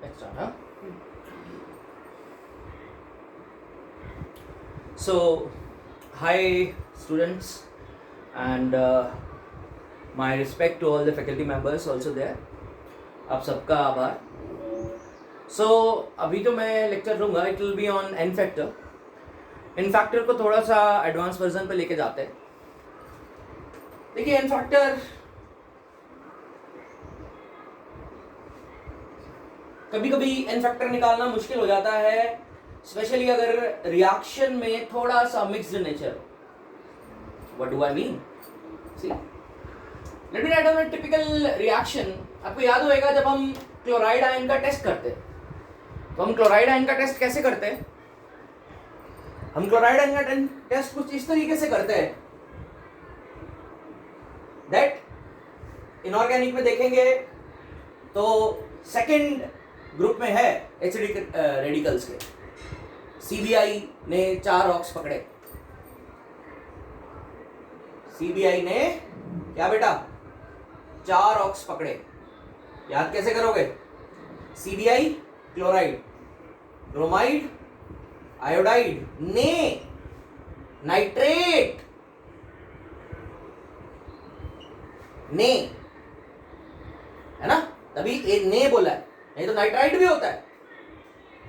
extra, huh? So, hi students, and my respect to all the faculty members also there. आप सबका आभार. So, अभी जो मैं लेक्चर दूंगा it will be on n factor. N factor को थोड़ा सा एडवांस वर्जन पे लेके जाते हैं. देखिए एन फैक्टर कभी कभी एन फैक्टर निकालना मुश्किल हो जाता है, स्पेशली अगर रिएक्शन में थोड़ा सा मिक्स्ड नेचर हो. What do I mean? See, let me write down a typical reaction. आपको याद होगा जब हम क्लोराइड आयन का टेस्ट करते हैं, तो हम क्लोराइड आयन का टेस्ट कैसे करते हैं? हम क्लोराइड आयन का टेस्ट कुछ इस तरीके से करते हैं दैट इनऑर्गेनिक में देखेंगे तो सेकंड ग्रुप में है एसिडिक रेडिकल्स के. सीबीआई ने 4 ऑक्स पकड़े. सीबीआई ने क्या बेटा? 4 ऑक्स पकड़े. याद कैसे करोगे? सीबीआई क्लोराइड, ब्रोमाइड, आयोडाइड, ने नाइट्रेट, ने, है ना? तभी ने बोला है, नहीं तो नाइट्राइट भी होता है.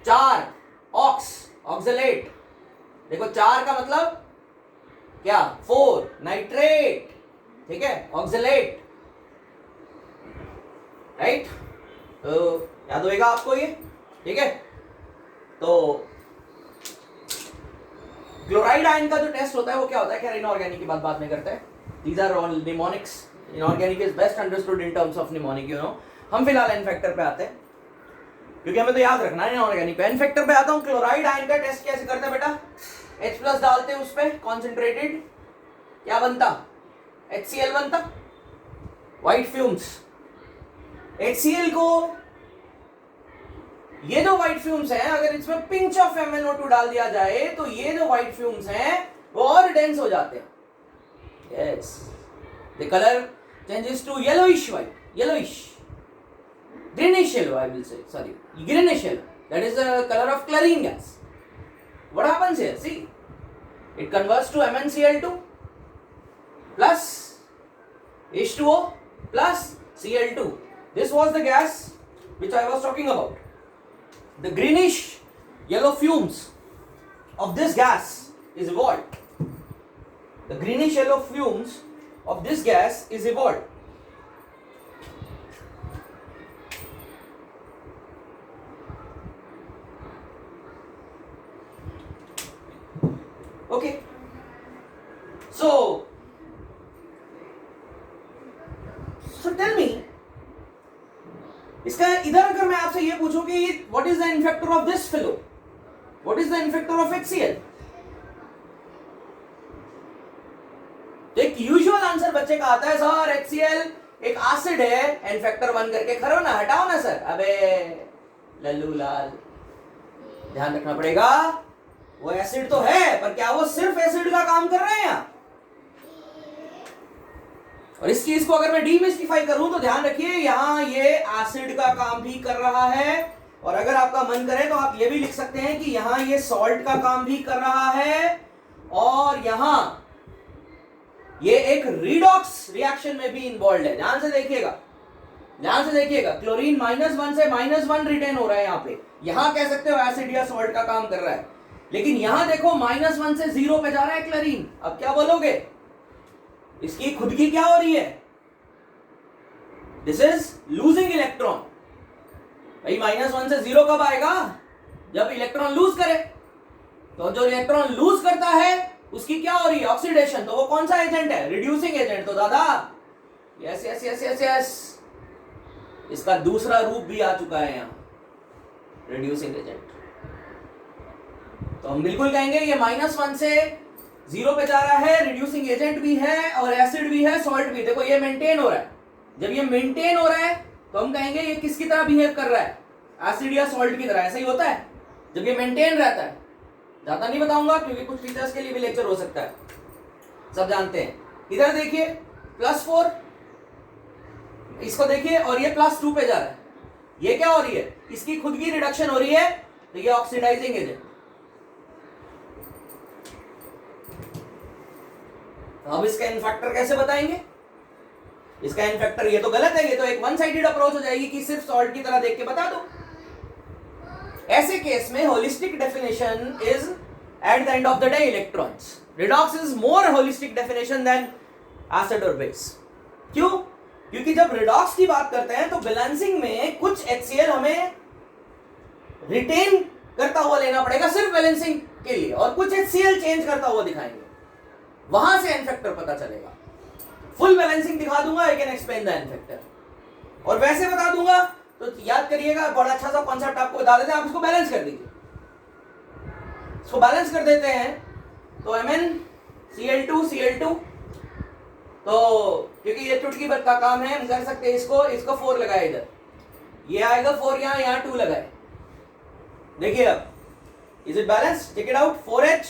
4 ऑक्स, ऑक्सलेट. देखो 4 का मतलब क्या? 4 नाइट्रेट. ठीक है, ऑक्सलेट. राइट? तो याद होएगा आपको ये. ठीक है, तो क्लोराइड आयन का जो टेस्ट होता है वो क्या होता है? खैर इनऑर्गेनिक की बात बाद में करते हैं. These are all mnemonics. Inorganic is best understood in terms of mnemonic, you know. हम फिलहाल एन फैक्टर पे आते हैं क्योंकि हमें तो याद रखना है इनऑर्गेनिक पे. एन फैक्टर पे आता हूं. क्लोराइड आयन का टेस्ट कैसे करते हैं बेटा? H+ डालते हैं उस पे कॉन्सेंट्रेटेड. क्या बनता? HCl बनता. White fumes. HCl को ये जो व्हाइट फ्यूम्स हैं, अगर इसमें पिंच ऑफ MnO2 डाल दिया जाए तो ये जो व्हाइट फ्यूम्स हैं वो और डेंस हो जाते हैं. Yes, the colour changes to yellowish white, yellowish, greenish yellow, I will say, sorry, greenish yellow. That is the color of chlorine gas. What happens here? See, it converts to MnCl2 plus H2O plus Cl2. This was the gas which I was talking about. The greenish yellow fumes of this gas is evolved. The greenish yellow fumes of this gas is evolved. Okay, so tell me, इसका इधर अगर मैं आपसे ये पूछूं कि what is the infector of this fellow, what is the infector of HCl, तो एक यूजुअल आंसर बच्चे का आता है सर HCl एक एसिड है, इन्फेक्टर बन करके खरो ना, हटाओ ना सर. अबे लल्लू लाल, ध्यान रखना पड़ेगा. वो एसिड तो है, पर क्या वो सिर्फ एसिड का काम कर रहे हैं यहाँ? और इस चीज को अगर मैं डीमिस्टिफाई करूं तो ध्यान रखिए, यहां ये एसिड का काम भी कर रहा है. और अगर आपका मन करे तो आप ये भी लिख सकते हैं कि यहां ये सॉल्ट का काम भी कर रहा है. और यहां ये एक रिडॉक्स रिएक्शन में भी इन्वॉल्व है. ध्यान से देखिएगा, ध्यान से देखिएगा. क्लोरीन -1 से -1 रिटेन हो रहा है यहाँ पे. यहां कह सकते हो एसिड या सॉल्ट का काम कर रहा है, लेकिन यहां देखो -1 से 0 पे जा रहा है क्लोरीन. अब क्या बोलोगे? इसकी खुद की क्या हो रही है? This is losing electron. भाई -1 से 0 कब आएगा? जब इलेक्ट्रॉन लूज करे. तो जो इलेक्ट्रॉन लूज करता है उसकी क्या हो रही है? ऑक्सीडेशन. तो वो कौन सा एजेंट है? Reducing agent. तो दादा yes yes yes yes yes, इसका दूसरा रूप भी आ चुका है यहां, रिड्यूसिंग एजेंट. तो हम बिल्कुल कहेंगे ये -1 से 0 पे जा रहा है, रिड्यूसिंग एजेंट भी है और एसिड भी है, सॉल्ट भी. देखो ये मेंटेन हो रहा है. जब ये मेंटेन हो रहा है तो हम कहेंगे ये किसकी तरह बिहेव कर रहा है? एसिड या सॉल्ट की तरह. ऐसा ही होता है जब ये मेंटेन रहता है. ज्यादा नहीं बताऊंगा क्योंकि कुछ टीचर्स के लिए भी लेक्चर हो सकता है, सब जानते हैं. इधर देखिए +4, इसको देखिए, और ये +2 पे जा रहा है. ये क्या हो रही है, इसकी खुद की रिडक्शन हो रही है, तो ये ऑक्सीडाइजिंग एजेंट। अब इसका इन फैक्टर कैसे बताएंगे, इसका इन फैक्टर, ये तो गलत है, ये तो एक वन साइडेड अप्रोच हो जाएगी कि सिर्फ सॉल्ट की तरह देख के बता दो। ऐसे केस में holistic definition is at the end of the day electrons. Redox is more holistic definition than acid और बेस। क्यों? क्योंकि जब रिडॉक्स की बात करते हैं तो बैलेंसिंग में कुछ HCl हमें रिटेन करता हुआ लेना पड़ेगा सिर्फ बैलेंसिंग के लिए, और कुछ HCl चेंज करता हुआ दिखाएंगे, वहां से एन फैक्टर पता चलेगा। फुल बैलेंसिंग दिखा दूंगा, I can explain the n factor, और वैसे बता दूंगा तो याद करिएगा, बड़ा अच्छा सा कॉन्सेप्ट आपको बता देते हैं, आप इसको बैलेंस कर दीजिए। इसको बैलेंस कर देते हैं तो MnCl2Cl2, तो क्योंकि ये चुटकी भर का काम है, हम कर सकते हैं इसको 4 लगाए इधर, ये आएगा 4, यहाँ 2 लगाए। देखिए अब is it balance, check it out, 4H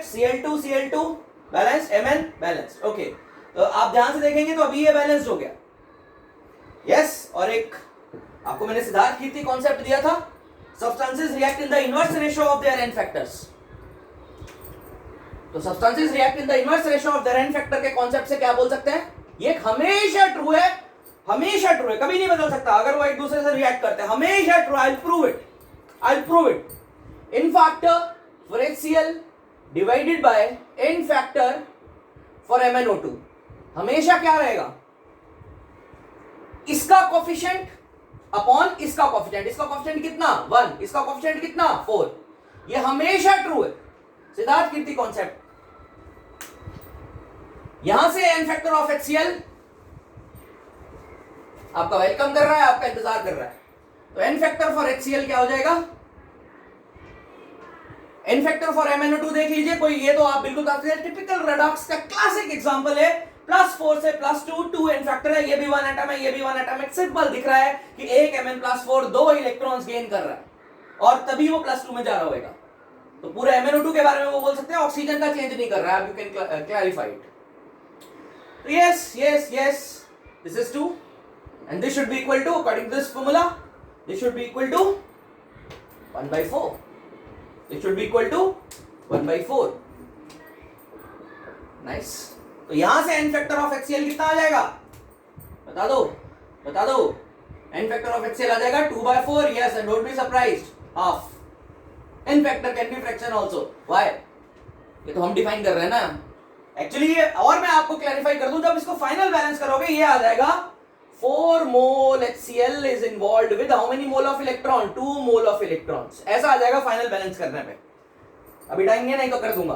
Cl2 balance, Mn balance. Okay, तो आप ध्यान से देखेंगे तो अभी ये बैलेंस्ड हो गया। यस, और एक आपको मैंने सिद्धार्थ कीर्ति कॉन्सेप्ट दिया था, substances react in the inverse ratio of their n factors. तो substances react in the inverse ratio of their n factor के कॉन्सेप्ट से क्या बोल सकते हैं, ये हमेशा ट्रू है, हमेशा ट्रू है, कभी नहीं बदल सकता अगर वो एक दूसरे से रिएक्ट करते हैं, हमेशा true. I will prove it. In factor for HCl divided by in factor for MnO2 हमेशा क्या रहेगा, इसका कोफिशिएंट अपॉन इसका कोफिशिएंट। इसका कोफिशिएंट कितना 1, इसका कोफिशिएंट कितना 4, ये हमेशा ट्रू है। सिद्धार्थ कीर्ति कॉन्सेप्ट, यहां से एन फैक्टर ऑफ HCl आपका वेलकम कर रहा है, आपका इंतजार कर रहा है। तो एन फैक्टर फॉर HCl क्या हो जाएगा, एन फैक्टर फॉर MnO2 देख लीजिए कोई, ये तो आप बिल्कुल टिपिकल रेडॉक्स का क्लासिक एग्जांपल है, +4 से +2 एन फैक्टर है, ये भी 1 एटम है, ये भी 1 एटम है। सिंपल दिख रहा है कि एक Mn+4 2 इलेक्ट्रॉन्स गेन कर रहा है, और तभी वो +2 में जा रहा होगा। तो पूरे MnO2 के बारे में वो बोल सकते हैं ऑक्सीजन का चेंज नहीं कर रहा है, यू कैन क्लैरिफाई इट। तो yes this is 2 and this should be equal to, according to this formula, this should be equal to 1/4, this should be equal to 1/4। Nice. तो यहां से एन फैक्टर ऑफ HCl कितना आ जाएगा, बता दो। N factor of HCl आ जाएगा 2/4। Yes, and don't be surprised, half. N factor can be fraction also, why, ये तो हम डिफाइन कर रहे हैं ना एक्चुअली। और मैं आपको क्लैरिफाई कर दूं, जब इसको फाइनल बैलेंस करोगे ये आ जाएगा 4 मोल HCl is involved with how many mole of electron, 2 mole of electrons, ऐसा आ जाएगा फाइनल बैलेंस करने पे। अभी टाइम नहीं तो कर दूंगा।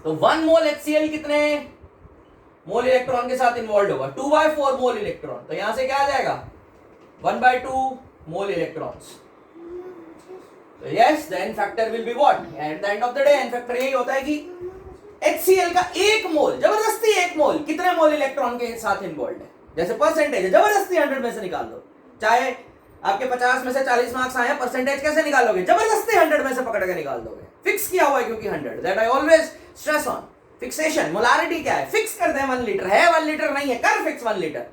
तो 1 मोल HCl कितने मोल इलेक्ट्रॉन के साथ इन्वॉल्व होगा, 2/4 मोल इलेक्ट्रॉन। तो यहां से क्या आ जाएगा 1/2 मोल इलेक्ट्रॉन्स। तो yes, the n factor will be what, at the end of the day n factor यही होता है कि HCl का 1 मोल, जबरदस्ती 1 मोल कितने मोल इलेक्ट्रॉन के साथ इन्वॉल्व है, जैसे परसेंटेज है, जबरदस्ती 100 में से निकाल दो, चाहे आपके 50 में से 40 मार्क्स आए, परसेंटेज कैसे निकालोगे, जबरदस्ती 100 में से पकड़ के निकाल दोगे। फिक्स किया हुआ है क्योंकि 100, that I always stress on. Fixation, molarity क्या है, फिक्स कर दे 1 लीटर है, 1 लीटर नहीं है, कर फिक्स 1 लीटर।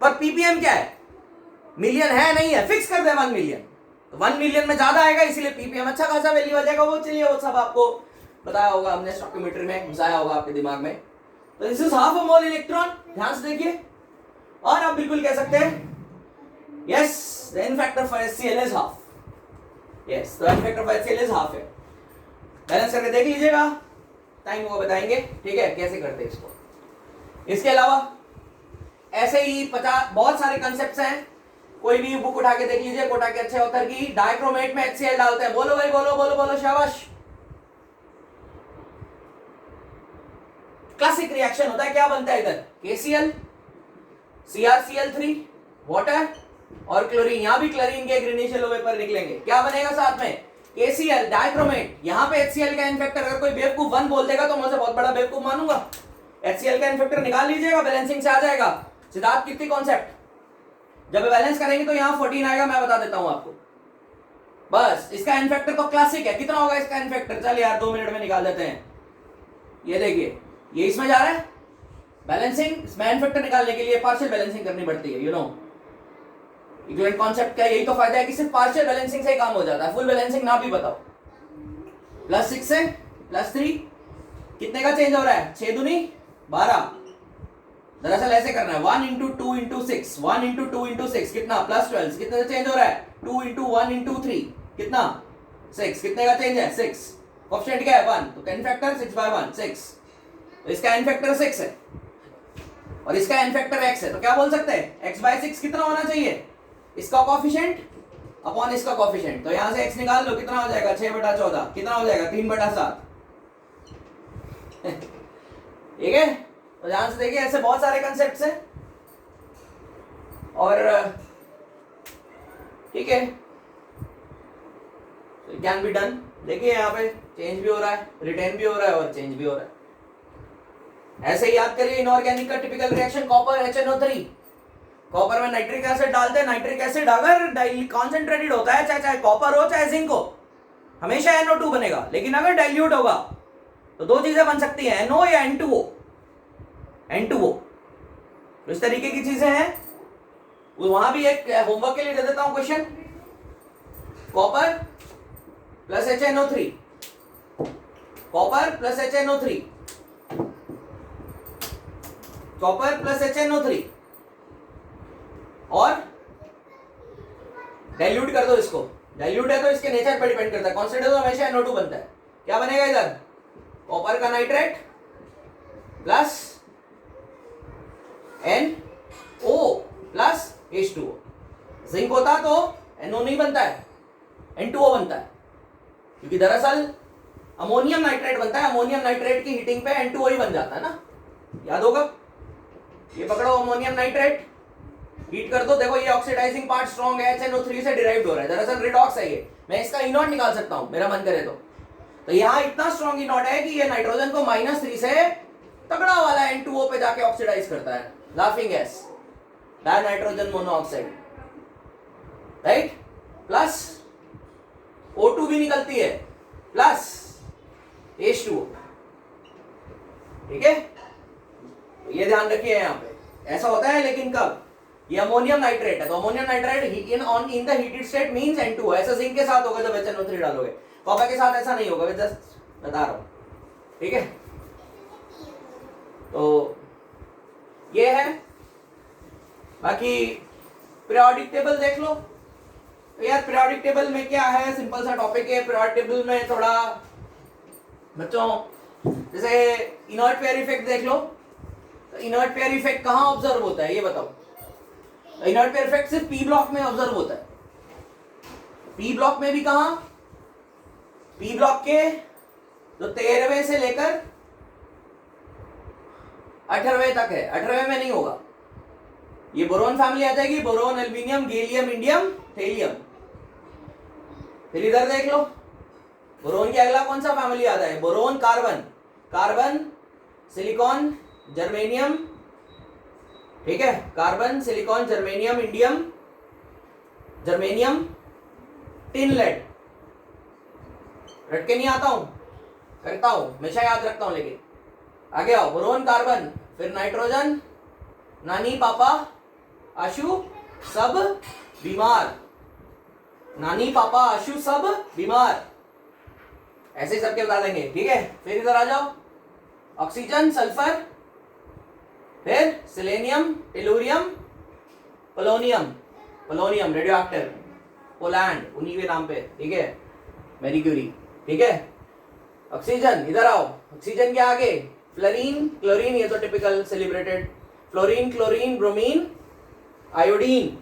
पर ppm क्या है, मिलियन है नहीं है, फिक्स कर दे 1 मिलियन। तो 1 मिलियन में ज्यादा आएगा, इसीलिए ppm अच्छा खासा वैल्यू आ जाएगा। वो चलिए वो सब आपको बताया होगा हमने, स्टोकियोमेट्री में घुसाया होगा आपके दिमाग में। तो this is half a mole electron, ध्यान से देखिए। और आप बिल्कुल कह सकते हैं yes, the n factor for HCl is half. Yes, the n factor for HCl is half है। बैलेंस करके देख लीजिएगा, टाइम को बताएंगे, ठीक है, कैसे करते हैं इसको। इसके अलावा ऐसे ही 50 बहुत सारे कंसेप्ट्स हैं, कोई भी बुक उठा के देख लीजिए, कोटा के अच्छे ऑथर की। डाइक्रोमेट में HCl डालते हैं, बोलो भाई, बोलो शाबाश। क्लासिक रिएक्शन होता है, क्या बनता है इधर, KCl CrCl3 वाटर और क्लोरीन, यहां भी क्लोरीन के ग्रीनिश येलो वेपर निकलेंगे। क्या बनेगा साथ में, KCl डाइक्रोमेट। यहां पे HCl का इनफेक्टर अगर कोई बेवकूफ 1 बोल देगा तो मैं उसे बहुत बड़ा बेवकूफ मानूंगा। HCl का इनफेक्टर निकाल लीजिएगा, बैलेंसिंग से आ जाएगा। सिद्धार्थ कीर्ति कॉन्सेप्ट, जब बैलेंस करेंगे तो यहां 14 आएगा, मैं बता देता हूं आपको। बस इसका इनफेक्टर तो क्लासिक है, कितना होगा इसका इनफेक्टर, चल यार 2 मिनट में निकाल देते हैं। ये देखिए, ये इसमें जा रहा है बैलेंसिंग, इसमें इनफेक्टर निकालने के लिए पार्शियल बैलेंसिंग करनी पड़ती है, यू नो। इक्विवेलेंट कॉन्सेप्ट का यही तो फायदा है कि सिर्फ पार्शियल बैलेंसिंग से ही काम हो जाता है, फुल बैलेंसिंग ना भी बताओ। +6 से +3 कितने का चेंज हो रहा है? 6 दूनी 12। दरअसल ऐसे करना है 1 इंटू 2 इंटू 6, 1 इंटू 2 इंटू 6 कितना? +12। कितने से चेंज हो रहा है? 2 इंटू 1 इंटू 3 कितना? 6। कितने का चेंज है? 6। कोएफिशिएंट क्या है? 1। तो 10 फैक्टर 6/1 6। तो इसका n फैक्टर 6 है और इसका n फैक्टर x है, तो क्या बोल सकते हैं? x/6 कितना होना चाहिए? इसका कोएफिशिएंट अपॉन इसका कोएफिशिएंट। तो यहां से x निकाल लो, कितना हो जाएगा? 6/14। कितना हो जाएगा? 3/7। ठीक है, तो ध्यान से देखिए, ऐसे बहुत सारे कंसेप्ट्स हैं और ठीक है, कैन बी डन। देखिए यहाँ पे चेंज भी हो रहा है, रिटेन भी हो रहा है और चेंज भी हो रहा है। ऐसे ही याद करिए इनऑर्गेनिक का typical reaction copper HNO3। Copper में नाइट्रिक एसिड डालते हैं, नाइट्रिक एसिड अगर कॉन्सेंट्रेटेड होता है, चाहे कॉपर हो चाहे जिंक हो, हमेशा NO2 बनेगा। लेकिन अगर डाइल्यूट होगा तो दो चीजें बन सकती हैं, NO या N2O। तो इस तरीके की चीजें हैं। वहां भी एक होमवर्क के लिए दे देता हूं question, copper plus HNO3, copper plus HNO3, copper plus HNO3 और डाइल्यूट कर दो इसको। डाइल्यूट है तो इसके नेचर पर डिपेंड करता है, कॉन्स्टेंट तो हमेशा NO2 बनता है। क्या बनेगा इधर? कॉपर का nitrate plus NO plus H2O। Zinc होता तो NO नहीं बनता है, N2O बनता है, क्योंकि दरअसल अमोनियम नाइट्रेट बनता है। अमोनियम नाइट्रेट की हीटिंग पे N2O ही बन जाता है ना, याद होगा। ये पकड़ो अमोनियम नाइट्रेट, हीट कर दो, देखो ये ऑक्सीडाइजिंग पार्ट स्ट्रॉन्ग है, HNO3 से डिराइव्ड हो रहा है, दरअसल रिडॉक्स है ये। मैं इसका इनॉट निकाल सकता हूं मेरा मन करे तो यहाँ इतना स्ट्रॉन्ग इनॉट है कि ये नाइट्रोजन को -3 से तगड़ा वाला N2O पे जाके ऑक्सीडाइज करता है, laughing gas, dinitrogen monoxide, right. Plus O2 भी निकलती है, प्लस H2O। ठीक है, ये ध्यान रखिए यहाँ पे ऐसा होता है। लेकिन कब? ये अमोनियम नाइट्रेट है, तो ammonium nitrate in the heated state means N2O। ऐसा जिंक के साथ होगा जब HNO3 डालोगे, कॉपर के साथ ऐसा नहीं होगा, मैं जस्ट बता रहा हूँ। ठीक है, तो ये है। बाकी पीरियोडिक टेबल देख लो। तो यार पीरियोडिक टेबल में क्या है, सिंपल सा टॉपिक है। पीरियोडिक टेबल में थोड़ा बच्चों, जैसे इनर्ट पेयर इफेक्ट देख लो। तो इनर्ट पेयर इफेक्ट कहाँ ऑब्जर्व होता है ये बताओ? इनर्ट पेयर इफेक्ट सिर्फ पी ब्लॉक में ऑब्जर्व होता है। पी ब्लॉक में भी कहाँ? पी ब्लॉक के तो 13वें से लेकर 18वें तक है, 18वें में नहीं होगा। ये बोरोन फैमिली आ जाएगी, boron, aluminium, gallium, indium, thallium. फिर इधर देख लो, बोरोन के अगला कौन सा फैमिली आता है? Boron, carbon, carbon, silicon, germanium. ठीक है, carbon, silicon, germanium, indium, germanium, tin lead. रट के नहीं आता हूं, करता हूं, हमेशा याद रखता हूं। लेकिन आगे आओ, बोरोन, कार्बन, फिर नाइट्रोजन, नानी, पापा, आशु, सब बीमार। नानी, पापा, आशु, सब बीमार, ऐसे सबके बता देंगे। ठीक है, फिर इधर आ जाओ, ऑक्सीजन, सल्फर, फिर selenium, tellurium, polonium, polonium radio active, Poland उन्हीं के नाम पे। ठीक है, मैरी क्यूरी। ठीक है, ऑक्सीजन, इधर आओ, ऑक्सीजन के आगे फ्लोरीन, क्लोरीन, ये तो typical celebrated, fluorine, chlorine, bromine, iodine,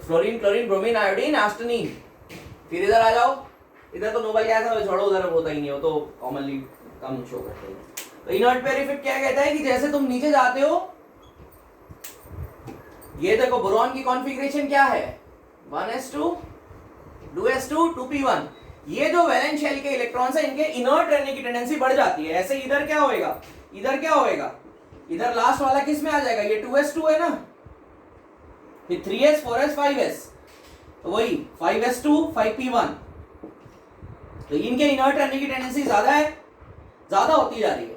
fluorine, chlorine, bromine, iodine, astatine. फिर इधर आ जाओ, इधर तो नोबल गैस है, छोड़ो, उधर होता ही नहीं, वो तो कॉमनली कम शो करते हैं। तो इनर्ट पेयर इफेक्ट क्या कहता है कि जैसे तुम नीचे जाते हो, ये देखो बोरॉन की कॉन्फ़िगरेशन क्या है, 1s2 2s2 2p1। ये जो वैलेंस शेल के इलेक्ट्रॉन्स हैं, इनके इनर्ट रहने की टेंडेंसी बढ़ जाती है। ऐसे इधर क्या होएगा, इधर क्या होएगा, इधर लास्ट वाला किस में आ जाएगा? ये 2s2 है ना, फिर 3s 4s 5s, तो वही 5s2 5p1। तो इनके इनर्ट रहने की टेंडेंसी ज्यादा है, ज्यादा होती जा रही है।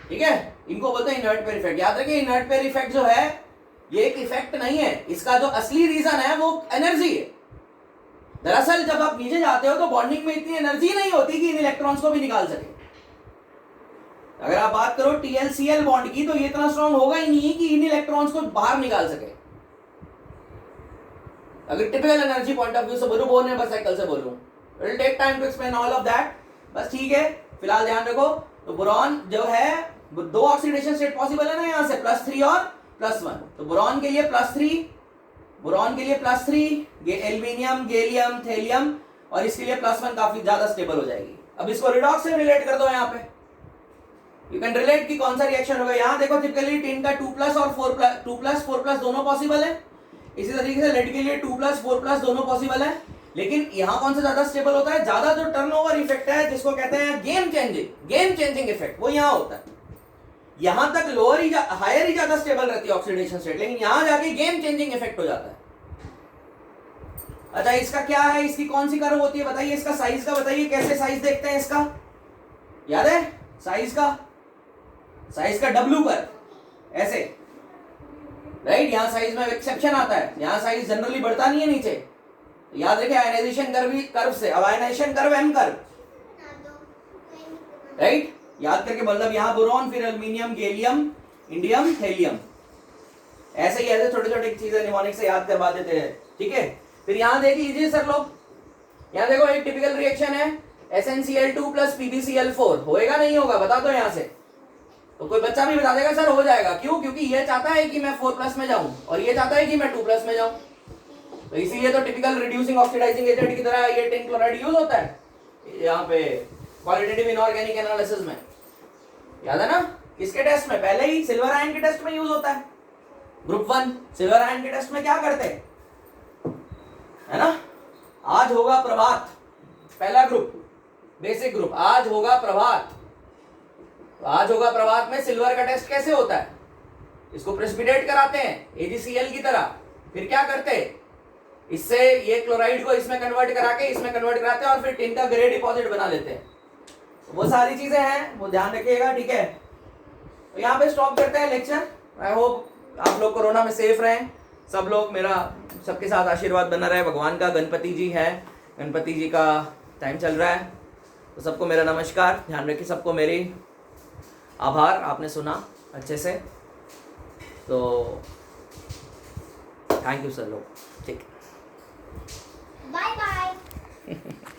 ठीक है, इनको बोलते हैं इनर्ट पेयर इफेक्ट। याद रखिए इनर्ट पेयर इफेक्ट जो है ये एक इफेक्ट नहीं है, इसका जो असली रीजन है वो एनर्जी है। दरअसल जब आप नीचे जाते हो तो बॉन्डिंग में इतनी एनर्जी नहीं होती कि इन इलेक्ट्रॉन्स को भी निकाल सके। अगर आप बात करो TlCl बॉन्ड की तो ये इतना स्ट्रॉन्ग होगा ही नहीं कि इन इलेक्ट्रॉन्स को बाहर निकाल सके। अगर typical energy point of view से बोलूं, बोर नंबर साइकिल से बोलूं, it will take time to explain all of that. बस ठीक है, फिलहाल ध्यान रखो। तो बोरॉन जो है दो ऑक्सीडेशन स्टेट पॉसिबल है ना यहाँ से, +3 और +1। तो बोरॉन के लिए +3, बोरॉन के लिए +3, एल्यूमिनियम, गैलियम, थेलियम, और इसके लिए +1 काफी ज्यादा स्टेबल हो जाएगी। अब इसको रिडॉक्स से रिलेट कर दो यहाँ पे, यू कैन रिलेट कि कौन सा रिएक्शन होगा। यहाँ देखो टिपिकली टिन का 2+ और 4+ दोनों पॉसिबल है। इसी तरीके से लेड के लिए 2+, 4+ दोनों पॉसिबल है। लेकिन यहाँ कौन सा ज्यादा स्टेबल होता है? ज्यादा जो टर्नओवर इफेक्ट है जिसको कहते हैं गेम चेंजिंग इफेक्ट, वो यहाँ होता है। यहां तक लोअर ही हायर ही ज्यादा स्टेबल रहती है ऑक्सीडेशन स्टेट, लेकिन यहां जाके गेम चेंजिंग इफेक्ट हो जाता है। अच्छा इसका क्या है, इसकी कौन सी कर्व होती है बताइए, इसका साइज का बताइए, कैसे साइज देखते हैं इसका? याद है साइज का W कर्व ऐसे, राइट। यहां साइज में एक्सेप्शन आता है, यहां साइज जनरली बढ़ता नहीं है नीचे। याद रखिए आयनाइजेशन कर्व से, अब ionization curve M curve, right. याद करके मतलब यहाँ बोरॉन, फिर एल्यूमिनियम, गैलियम, इंडियम, थेलियम, ऐसे ही ऐसे छोटे छोटे चीजें निमोनिक से याद करवा देते हैं, ठीक है। फिर यहाँ देख लीजिए सर लोग, यहाँ देखो एक टिपिकल रिएक्शन है SnCl2 + PbCl4, होएगा नहीं होगा बता दो यहाँ से। तो कोई बच्चा भी बता देगा सर हो जाएगा, क्यों? क्योंकि ये चाहता है कि मैं 4+ में जाऊं और ये चाहता है कि मैं 2+ में जाऊं। तो इसीलिए तो टिपिकल रिड्यूसिंग ऑक्सीडाइजिंग एजेंट की तरह ये टिन क्लोराइड यूज होता है यहाँ पे क्वालिटेटिव इनऑर्गेनिक एनालिसिस में। याद है ना किसके टेस्ट में? पहले ही सिल्वर आयन के टेस्ट में यूज होता है। ग्रुप 1 सिल्वर आयन के टेस्ट में क्या करते हैं, है ना? आज होगा प्रभात, पहला ग्रुप बेसिक ग्रुप, आज होगा प्रभात। तो आज होगा प्रभात में सिल्वर का टेस्ट कैसे होता है? इसको प्रेसिपिटेट कराते हैं AgCl की तरह, फिर क्या करते हैं, इससे ये क्लोराइड को इसमें कन्वर्ट करा के इसमें कन्वर्ट कराते हैं और फिर टिन का ग्रे डिपॉजिट बना लेते हैं। वो सारी चीजें हैं, वो ध्यान रखिएगा, ठीक है। तो यहाँ पे स्टॉप करते हैं लेक्चर। आई होप आप लोग कोरोना में सेफ रहें, सब लोग, मेरा सबके साथ आशीर्वाद बना रहे भगवान का। गणपति जी है, गणपति जी का टाइम चल रहा है, तो सबको मेरा नमस्कार। ध्यान रखिए, सबको मेरी आभार, आपने सुना अच्छे से, तो थैंक यू सर लोग, ठीक, बाय बाय।